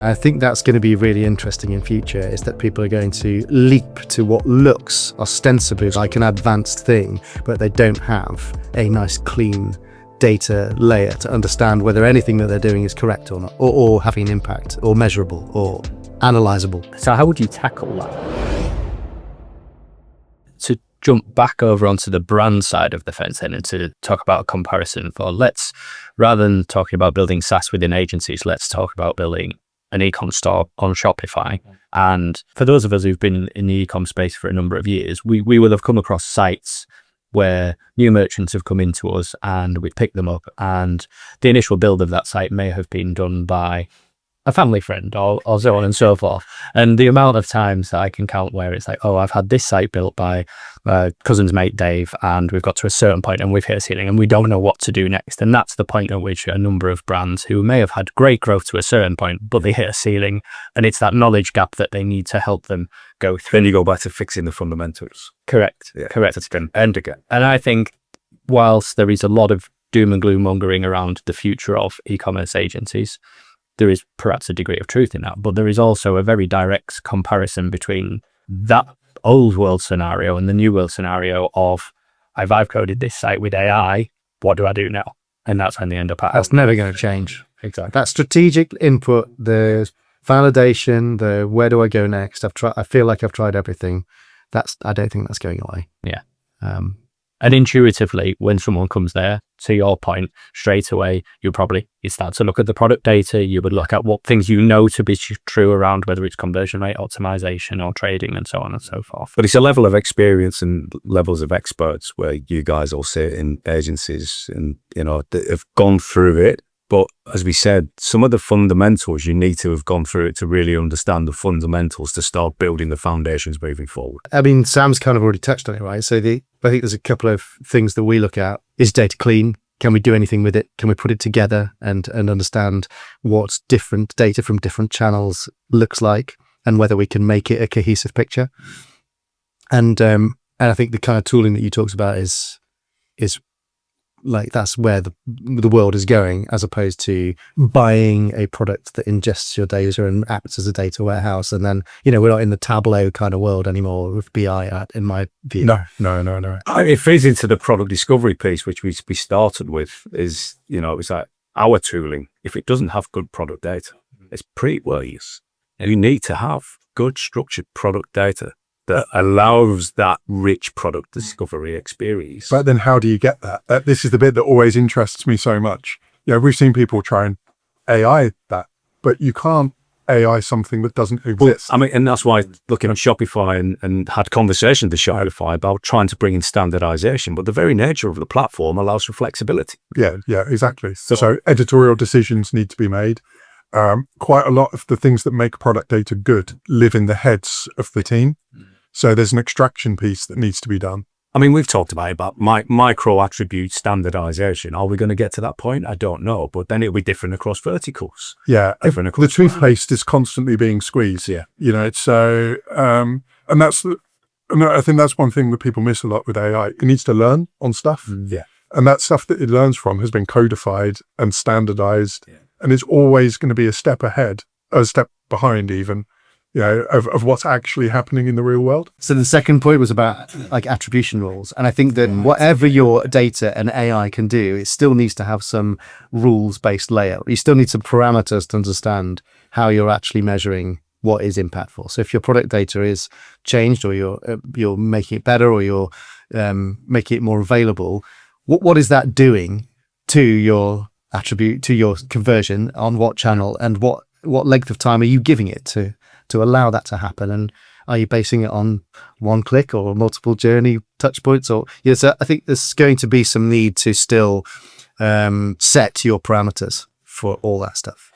I think that's going to be really interesting in future, is that people are going to leap to what looks ostensibly like an advanced thing, but they don't have a nice clean data layer to understand whether anything that they're doing is correct or not, or having an impact, or measurable, or analyzable. So how would you tackle that? To jump back over onto the brand side of the fence then, and to talk about a comparison for, rather than talking about building SaaS within agencies, let's talk about building an e-com store on Shopify. And for those of us who've been in the e-com space for a number of years, we will have come across sites where new merchants have come into us and we pick them up, and the initial build of that site may have been done by a family friend or so on and so forth. And the amount of times that I can count where it's like, oh, I've had this site built by cousin's mate Dave, and we've got to a certain point and we've hit a ceiling and we don't know what to do next. And that's the point at which a number of brands who may have had great growth to a certain point, but they hit a ceiling, and it's that knowledge gap that they need to help them go through. Then you go back to fixing the fundamentals. Correct. Yeah. Correct. That's again and again. And I think whilst there is a lot of doom and gloom mongering around the future of e-commerce agencies, there is perhaps a degree of truth in that, but there is also a very direct comparison between that old world scenario and the new world scenario of, I've coded this site with AI, what do I do now? And that's when they end up at. That's never going to change. Exactly. That strategic input, the validation, the where do I go next? I feel like I've tried everything. I don't think that's going away. Yeah. And intuitively, when someone comes there, to your point, straight away, you start to look at the product data. You would look at what things you know to be true around whether it's conversion rate, optimization, or trading, and so on and so forth. But it's a level of experience and levels of experts where you guys all sit in agencies and, that have gone through it. But as we said, some of the fundamentals, you need to have gone through it to really understand the fundamentals to start building the foundations moving forward. I mean, Sam's kind of already touched on it, right? So I think there's a couple of things that we look at. Is data clean? Can we do anything with it? Can we put it together and understand what different data from different channels looks like, and whether we can make it a cohesive picture? And I think the kind of tooling that you talked about is like, that's where the world is going, as opposed to buying a product that ingests your data and acts as a data warehouse. And then, we're not in the Tableau kind of world anymore with BI, in my view. No. It feeds into the product discovery piece, which we started with, is, it's like our tooling. If it doesn't have good product data, it's pretty worthless. You need to have good structured product data that allows that rich product discovery experience. But then how do you get that? This is the bit that always interests me so much. We've seen people try and AI that, but you can't AI something that doesn't exist. Well, and that's why looking at Shopify and had conversations with Shopify about trying to bring in standardization, but the very nature of the platform allows for flexibility. Yeah, exactly. So editorial decisions need to be made. Quite a lot of the things that make product data good live in the heads of the team. So there's an extraction piece that needs to be done. We've talked about micro attribute standardization. Are we going to get to that point? I don't know, but then it'll be different across verticals. Yeah, the toothpaste is constantly being squeezed. Yeah, it's so, and I think that's one thing that people miss a lot with AI. It needs to learn on stuff. Yeah, and that stuff that it learns from has been codified and standardized, and it's always going to be a step ahead, a step behind even. Of what's actually happening in the real world. So the second point was about like attribution rules. And I think that whatever your data and AI can do, it still needs to have some rules-based layer. You still need some parameters to understand how you're actually measuring what is impactful. So if your product data is changed, or you're making it better, or you're making it more available, what is that doing to your attribute, to your conversion on what channel, and what length of time are you giving it to allow that to happen? And are you basing it on one click or multiple journey touch points? So I think there's going to be some need to still set your parameters for all that stuff.